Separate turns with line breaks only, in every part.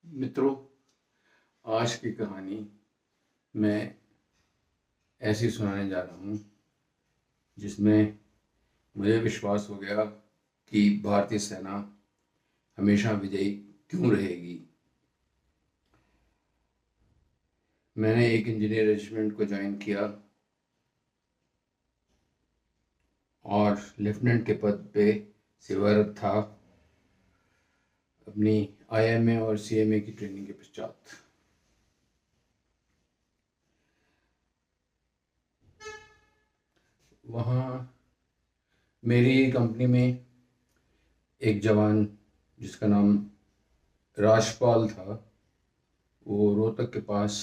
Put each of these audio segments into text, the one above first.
मित्रों, आज की कहानी मैं ऐसी सुनाने जा रहा हूँ जिसमें मुझे विश्वास हो गया कि भारतीय सेना हमेशा विजयी क्यों रहेगी। मैंने एक इंजीनियर रेजिमेंट को ज्वाइन किया और लेफ्टिनेंट के पद पे सेवारत था अपनी आईएमए और सीएमए की ट्रेनिंग के पश्चात। वहाँ मेरी कंपनी में एक जवान जिसका नाम राजपाल था, वो रोहतक के पास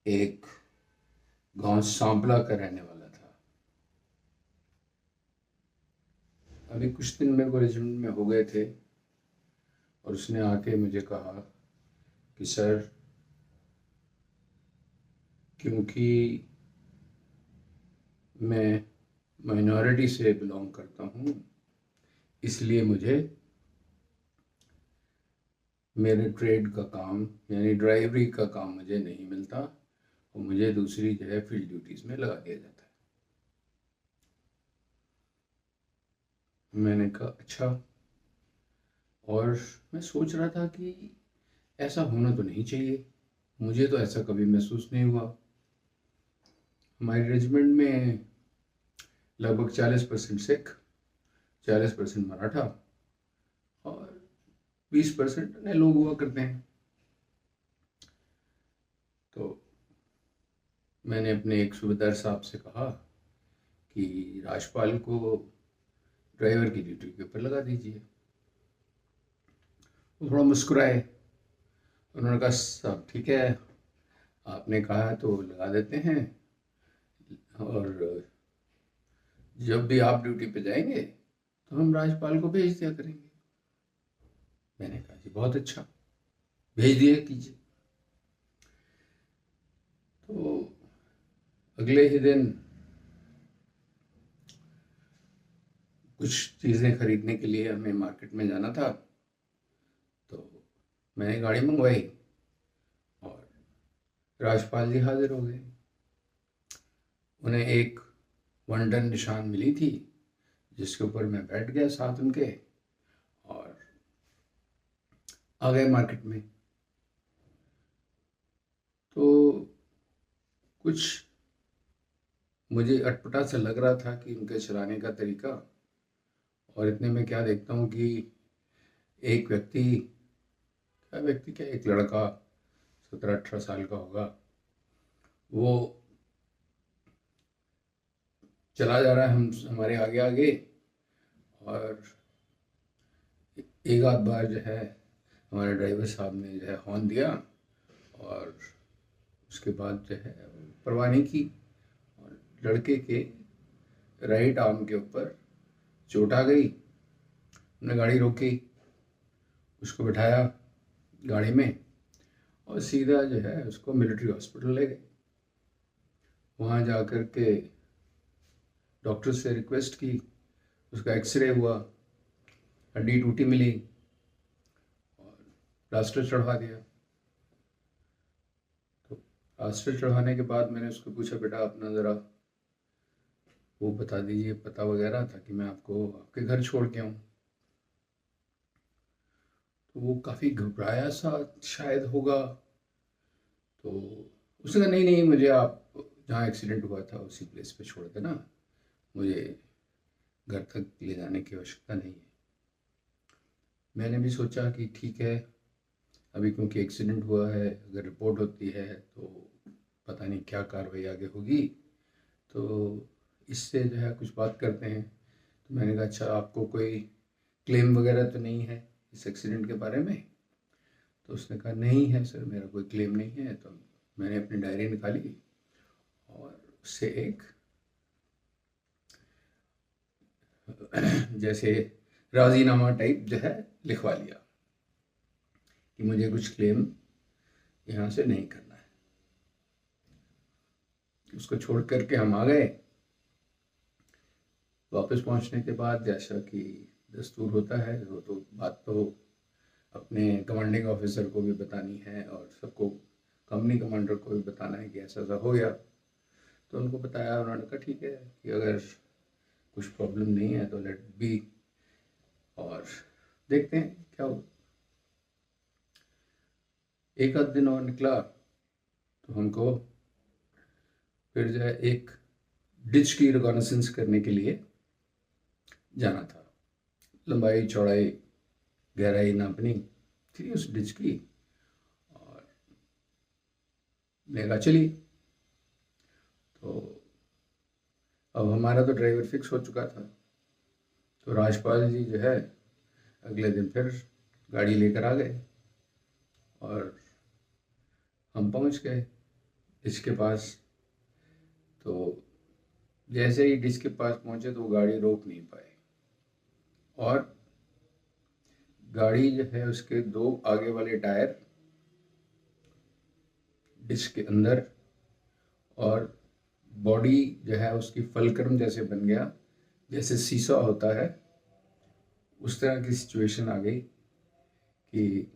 एक गांव सांपला का रहने वाला था। अभी कुछ दिन मेरे को रेजिमेंट में हो गए थे और उसने आके मुझे कहा कि सर, क्योंकि मैं माइनॉरिटी से बिलोंग करता हूँ, इसलिए मुझे मेरे ट्रेड का काम यानी ड्राइवरी का काम मुझे नहीं मिलता और मुझे दूसरी जो है फील्ड ड्यूटीज़ में लगा दिया जाता है। मैंने कहा अच्छा। और मैं सोच रहा था कि ऐसा होना तो नहीं चाहिए, मुझे तो ऐसा कभी महसूस नहीं हुआ। हमारे रेजिमेंट में लगभग 40% सिख, 40% मराठा और 20% अन्य लोग हुआ करते हैं। तो मैंने अपने एक सूबेदार साहब से कहा कि राजपाल को ड्राइवर की ड्यूटी के ऊपर लगा दीजिए। वो थोड़ा मुस्कुराए। उन्होंने कहा साहब ठीक है, आपने कहा है तो लगा देते हैं, और जब भी आप ड्यूटी पे जाएंगे तो हम राजपाल को भेज दिया करेंगे। मैंने कहा जी बहुत अच्छा, भेज दिया कीजिए। तो अगले ही दिन कुछ चीज़ें खरीदने के लिए हमें मार्केट में जाना था, तो मैंने गाड़ी मंगवाई और राजपाल जी हाजिर हो गए। उन्हें एक 1 टन निशान मिली थी जिसके ऊपर मैं बैठ गया साथ उनके और आ गए मार्केट में। तो कुछ मुझे अटपटा सा लग रहा था कि उनके चलाने का तरीका, और इतने में क्या देखता हूँ कि एक व्यक्ति क्या, एक लड़का 17-18 साल का होगा, वो चला जा रहा है हमारे आगे आगे, और एक आध बार जो है हमारे ड्राइवर साहब ने जो है हॉर्न दिया और उसके बाद जो है परवाह नहीं की, और लड़के के राइट आर्म के ऊपर चोट आ गई। हमने गाड़ी रोकी, उसको बिठाया गाड़ी में और सीधा जो है उसको मिलिट्री हॉस्पिटल ले गए। वहाँ जा कर के डॉक्टर से रिक्वेस्ट की, उसका एक्सरे हुआ, हड्डी टूटी मिली और प्लास्टर चढ़वा दिया। तो प्लास्टर चढ़वाने के बाद मैंने उसको पूछा, बेटा अपना ज़रा वो बता दीजिए पता वगैरह, ताकि मैं आपको आपके घर छोड़ के आऊँ। तो वो काफ़ी घबराया सा शायद होगा, तो उसने कहा नहीं नहीं, मुझे आप जहाँ एक्सीडेंट हुआ था उसी प्लेस पे छोड़ देना, मुझे घर तक ले जाने की आवश्यकता नहीं है। मैंने भी सोचा कि ठीक है, अभी क्योंकि एक्सीडेंट हुआ है, अगर रिपोर्ट होती है तो पता नहीं क्या कार्रवाई आगे होगी, तो इससे जो है कुछ बात करते हैं। तो मैंने कहा अच्छा, आपको कोई क्लेम वगैरह तो नहीं है इस एक्सीडेंट के बारे में? तो उसने कहा नहीं है सर, मेरा कोई क्लेम नहीं है। तो मैंने अपनी डायरी निकाली और उससे एक जैसे राजीनामा टाइप जो है लिखवा लिया कि मुझे कुछ क्लेम यहाँ से नहीं करना है। उसको छोड़ करके हम आ गए। वापस पहुँचने के बाद जैसा कि दस्तूर होता है, वो तो बात तो अपने कमांडिंग ऑफिसर को भी बतानी है और सबको, कंपनी कमांडर को भी बताना है कि ऐसा ऐसा हो गया। तो उनको बताया, उन्होंने कहा ठीक है कि अगर कुछ प्रॉब्लम नहीं है तो लेट बी, और देखते हैं क्या हो। एक आध दिन और निकला तो हमको फिर जो है एक डिच की रिकॉनेसेंस करने के लिए जाना था। लंबाई चौड़ाई गहराई नापनी थी उस डिच की, और लेगा चली। तो अब हमारा तो ड्राइवर फिक्स हो चुका था, तो राजपाल जी जो है अगले दिन फिर गाड़ी लेकर आ गए और हम पहुंच गए डिच के पास। तो जैसे ही डिच के पास पहुंचे तो गाड़ी रोक नहीं पाए, और गाड़ी जो है उसके दो आगे वाले टायर डिच के अंदर, और बॉडी जो है उसकी फलक्रम जैसे बन गया, जैसे शीशा होता है उस तरह की सिचुएशन आ गई कि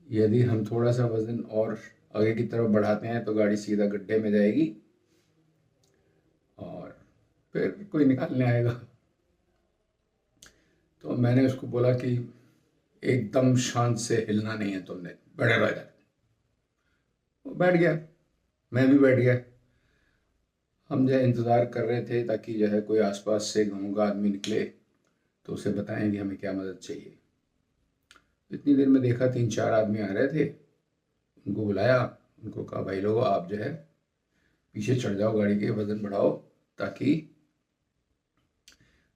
यदि हम थोड़ा सा वजन और आगे की तरफ बढ़ाते हैं तो गाड़ी सीधा गड्ढे में जाएगी और फिर कोई निकालने आएगा। तो मैंने उसको बोला कि एकदम शांत से हिलना नहीं है तुमने, बैठे रह जा। वो बैठ गया, मैं भी बैठ गया। हम जो है इंतज़ार कर रहे थे ताकि जो है कोई आसपास से गाँव का आदमी निकले तो उसे बताएं कि हमें क्या मदद चाहिए। इतनी देर में देखा 3-4 आदमी आ रहे थे, उनको बुलाया, उनको कहा भाई लोगों आप जो है पीछे चढ़ जाओ, गाड़ी के वज़न बढ़ाओ ताकि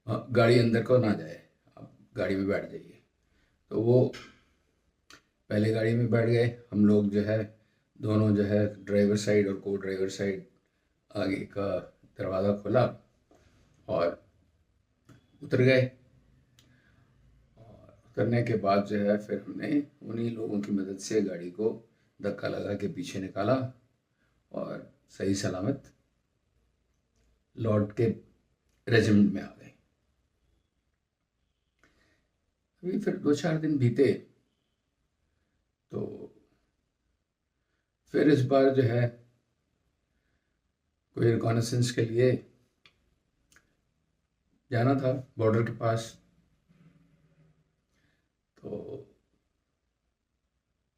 गाड़ी अंदर को ना जाए, आप गाड़ी में बैठ जाइए। तो वो पहले गाड़ी में बैठ गए, हम लोग जो है दोनों जो है ड्राइवर साइड और को ड्राइवर साइड आगे का दरवाज़ा खोला और उतर गए। और उतरने के बाद जो है फिर हमने उन्हीं लोगों की मदद से गाड़ी को धक्का लगा के पीछे निकाला और सही सलामत लौट के रेजिमेंट में आ गए। अभी फिर 2-4 दिन बीते तो फिर इस बार जो है कोई रिकॉनेसेंस के लिए जाना था बॉर्डर के पास। तो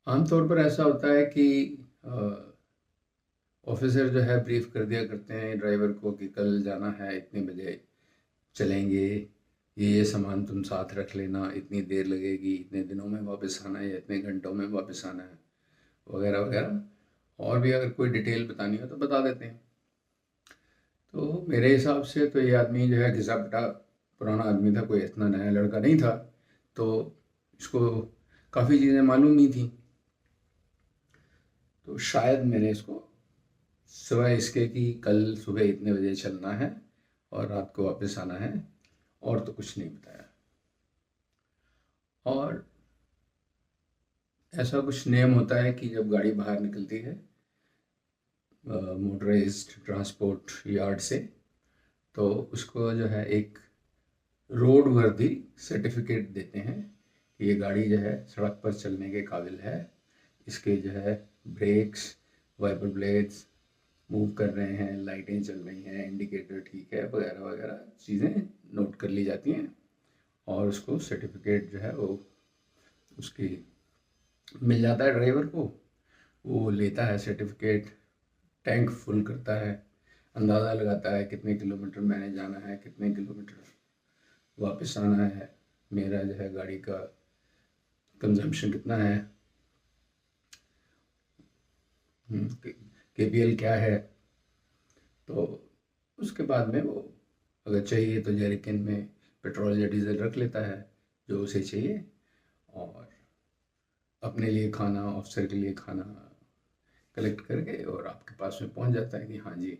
आमतौर पर ऐसा होता है कि ऑफिसर जो है ब्रीफ कर दिया करते हैं ड्राइवर को कि कल जाना है, इतने बजे चलेंगे, ये सामान तुम साथ रख लेना, इतनी देर लगेगी, इतने दिनों में वापस आना है या इतने घंटों में वापस आना है, वगैरह वगैरह। और भी अगर कोई डिटेल बतानी हो तो बता देते हैं। तो मेरे हिसाब से तो ये आदमी जो है घिसा पिटा पुराना आदमी था, कोई इतना नया लड़का नहीं था, तो इसको काफ़ी चीज़ें मालूम नहीं थी। तो शायद मैंने इसको सिवाय इसके कि कल सुबह इतने बजे चलना है और रात को वापस आना है, और तो कुछ नहीं बताया। और ऐसा कुछ नियम होता है कि जब गाड़ी बाहर निकलती है मोटराइज्ड ट्रांसपोर्ट यार्ड से, तो उसको जो है एक रोड वर्दी सर्टिफिकेट देते हैं कि ये गाड़ी जो है सड़क पर चलने के काबिल है, इसके जो है ब्रेक्स, वाइपर ब्लेड्स मूव कर रहे हैं, लाइटें चल रही हैं, इंडिकेटर ठीक है, वगैरह वगैरह चीज़ें नोट कर ली जाती हैं। और उसको सर्टिफिकेट जो है वो उसकी मिल जाता है ड्राइवर को, वो लेता है सर्टिफिकेट, टैंक फुल करता है, अंदाज़ा लगाता है कितने किलोमीटर मैंने जाना है, कितने किलोमीटर वापस आना है, मेरा जो है गाड़ी का कंजम्पशन कितना है, KPL क्या है। तो उसके बाद में वो अगर चाहिए तो जैरिकन में पेट्रोल या डीजल रख लेता है जो उसे चाहिए, और अपने लिए खाना, ऑफिसर के लिए खाना कलेक्ट करके और आपके पास में पहुंच जाता है कि हाँ जी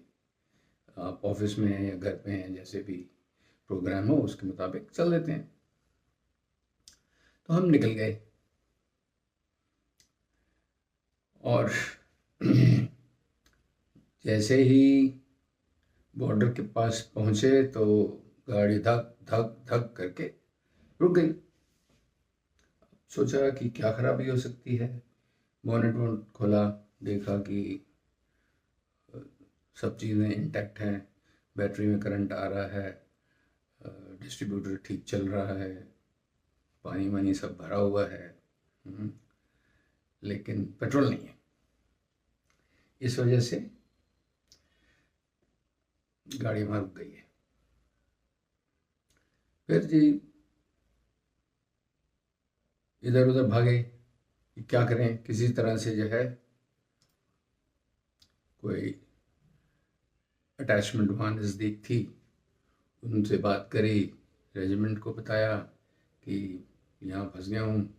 आप ऑफिस में हैं या घर पे हैं, जैसे भी प्रोग्राम हो उसके मुताबिक चल देते हैं। तो हम निकल गए और जैसे ही बॉर्डर के पास पहुंचे तो गाड़ी धक धक धक करके रुक गई। सोचा कि क्या खराबी हो सकती है। बोनेट वोनेट खोला, देखा कि सब चीज़ें इंटैक्ट हैं, बैटरी में करंट आ रहा है, डिस्ट्रीब्यूटर ठीक चल रहा है, पानी वानी सब भरा हुआ है, लेकिन पेट्रोल नहीं है। इस वजह से गाड़ी वहाँ रुक गई है। फिर जी इधर उधर भागे कि क्या करें, किसी तरह से जो है कोई अटैचमेंट वहाँ नज़दीक थी, उनसे बात करी, रेजिमेंट को बताया कि यहाँ फंस गया हूँ,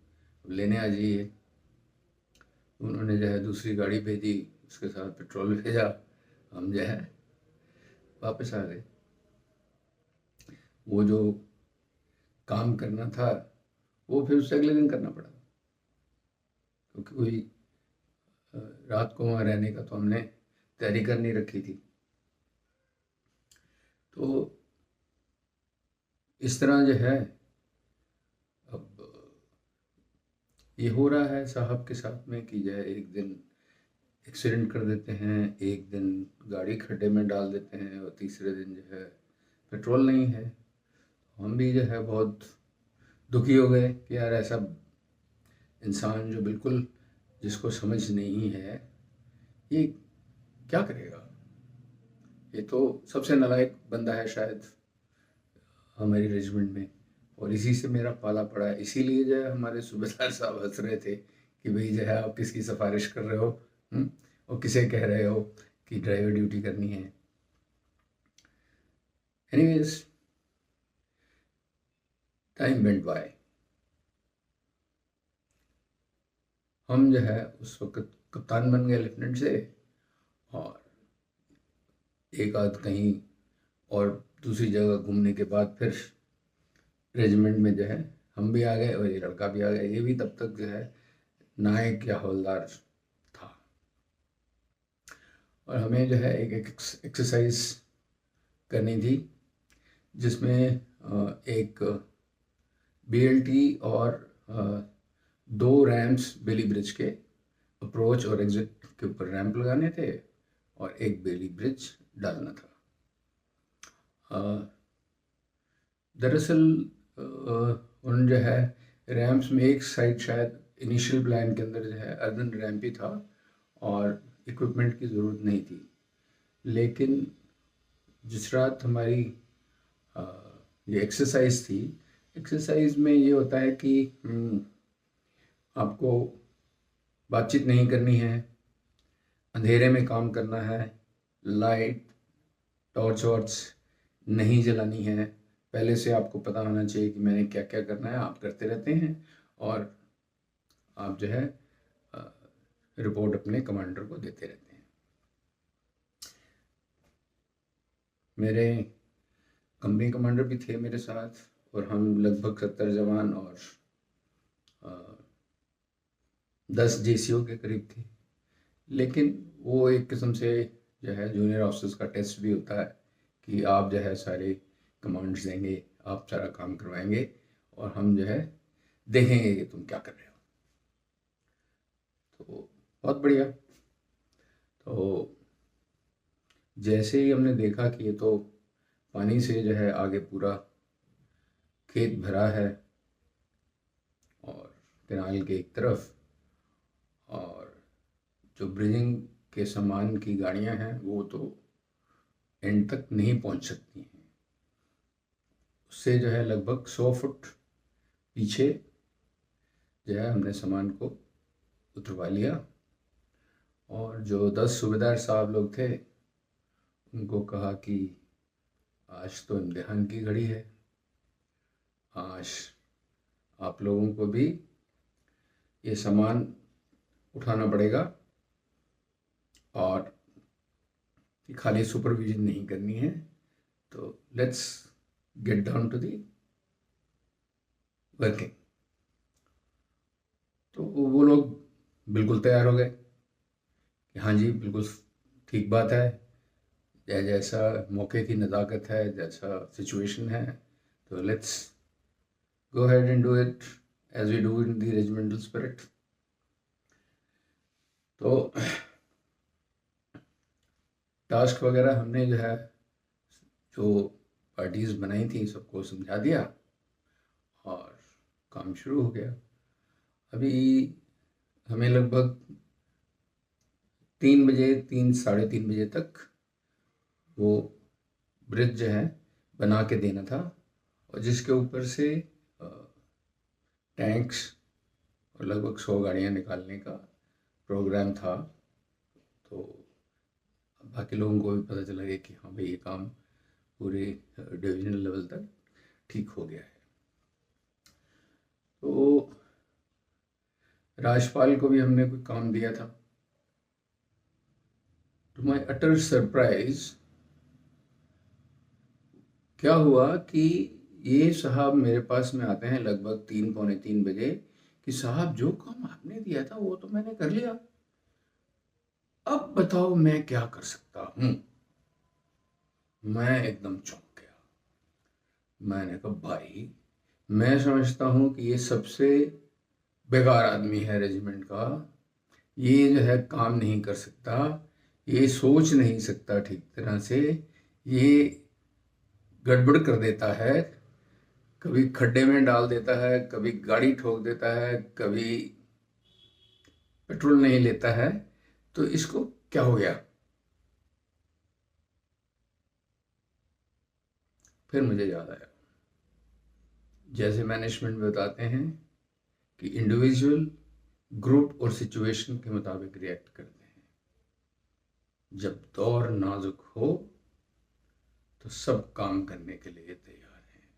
लेने आ जाइए। उन्होंने जो है दूसरी गाड़ी भेजी, उसके साथ पेट्रोल भेजा, हम जो है वापस आ गए। वो जो काम करना था वो फिर उससे अगले दिन करना पड़ा, क्योंकि कोई रात को वहाँ रहने का तो हमने तैयारी कर नहीं रखी थी। तो इस तरह जो है अब ये हो रहा है साहब के साथ में कि जो है एक दिन एक्सीडेंट कर देते हैं, एक दिन गाड़ी खड्डे में डाल देते हैं, और तीसरे दिन जो है पेट्रोल नहीं है। हम भी जो है बहुत दुखी हो गए कि यार ऐसा इंसान जो बिल्कुल जिसको समझ नहीं है ये क्या करेगा। ये तो सबसे नालायक बंदा है शायद हमारी रेजिमेंट में, और इसी से मेरा पाला पड़ा है। इसीलिए जो है हमारे सूबेदार साहब हंस रहे थे कि भाई जो है आप किसकी सिफारिश कर रहे हो, और किसे कह रहे हो कि ड्राइवर ड्यूटी करनी है। Anyways, time went by. हम जो है उस वक्त कप्तान बन गए लेफ्टिनेंट से, और एक आध कहीं और दूसरी जगह घूमने के बाद फिर रेजिमेंट में जो है हम भी आ गए और ये लड़का भी आ गया। ये भी तब तक जो है नायक या हवलदार था। और हमें जो है एक एक्सरसाइज करनी थी, जिसमें एक BLT और 2 रैम्प्स बेली ब्रिज के अप्रोच और एग्जिट के ऊपर रैंप लगाने थे, और एक बेली ब्रिज डालना था। दरअसल उन जो है रैम्प्स में एक साइड शायद इनिशियल प्लान के अंदर जो है अर्बन रैम्प ही था और इक्विपमेंट की ज़रूरत नहीं थी। लेकिन जिस रात हमारी ये एक्सरसाइज थी, एक्सरसाइज में ये होता है कि आपको बातचीत नहीं करनी है, अंधेरे में काम करना है, लाइट टॉर्च वॉर्च नहीं जलानी है। पहले से आपको पता होना चाहिए कि मैंने क्या क्या करना है। आप करते रहते हैं और आप जो है रिपोर्ट अपने कमांडर को देते रहते हैं। मेरे कंपनी कमांडर भी थे मेरे साथ, और हम लगभग 70 जवान और 10 JCO के करीब थे। लेकिन वो एक किस्म से जो है जूनियर ऑफिसर्स का टेस्ट भी होता है कि आप जो है सारे कमांड्स देंगे, आप सारा काम करवाएंगे, और हम जो है देखेंगे कि तुम क्या कर रहे हो। तो बहुत बढ़िया। तो जैसे ही हमने देखा कि ये तो पानी से जो है आगे पूरा खेत भरा है और कैनाल के एक तरफ, और जो ब्रिजिंग के सामान की गाड़ियां हैं वो तो एंड तक नहीं पहुंच सकती हैं, उससे जो है लगभग 100 फुट पीछे जो है हमने सामान को उतरवा लिया। और जो 10 सूबेदार साहब लोग थे उनको कहा कि आज तो इम्तिहान की घड़ी है, आज आप लोगों को भी ये सामान उठाना पड़ेगा, और खाली सुपरविजन नहीं करनी है। तो let's get down to the working. तो वो लोग बिल्कुल तैयार हो गए कि हाँ जी बिल्कुल ठीक बात है, जैसा मौके की नज़ाकत है, जैसा सिचुएशन है, तो let's go ahead and do it. as we do in the regimental spirit. तो टास्क वगैरह हमने जो है, जो पार्टीज बनाई थी, सबको समझा दिया और काम शुरू हो गया। अभी हमें लगभग 3 बजे, 3 साढ़े 3 बजे तक वो ब्रिज जो है बना के देना था, और जिसके ऊपर से टैंक्स और लगभग 100 गाड़ियाँ निकालने का प्रोग्राम था। तो बाकी लोगों को भी पता चला गया कि हाँ भाई, ये काम पूरे डिविजनल लेवल तक ठीक हो गया है। तो राजपाल को भी हमने कोई काम दिया था। टू माई अटर सरप्राइज क्या हुआ कि ये साहब मेरे पास में आते हैं लगभग 3 पौने 3 बजे कि साहब, जो काम आपने दिया था वो तो मैंने कर लिया, अब बताओ मैं क्या कर सकता हूं। मैं एकदम चौंक गया। मैंने कहा, भाई मैं समझता हूं कि ये सबसे बेकार आदमी है रेजिमेंट का, ये जो है काम नहीं कर सकता, ये सोच नहीं सकता ठीक तरह से, ये गड़बड़ कर देता है, कभी खड्डे में डाल देता है, कभी गाड़ी ठोक देता है, कभी पेट्रोल नहीं लेता है, तो इसको क्या हो गया। फिर मुझे याद आया, जैसे मैनेजमेंट बताते हैं कि इंडिविजुअल, ग्रुप और सिचुएशन के मुताबिक रिएक्ट करते हैं। जब दौर नाजुक हो तो सब काम करने के लिए तैयार हैं।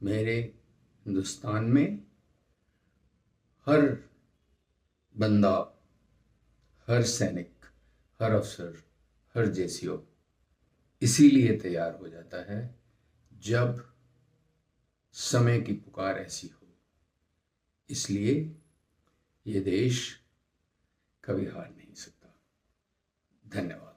मेरे हिंदुस्तान में हर बंदा, हर सैनिक, हर अफसर, हर जेसीओ इसीलिए तैयार हो जाता है जब समय की पुकार ऐसी हो। इसलिए ये देश कभी हार नहीं सकता। धन्यवाद।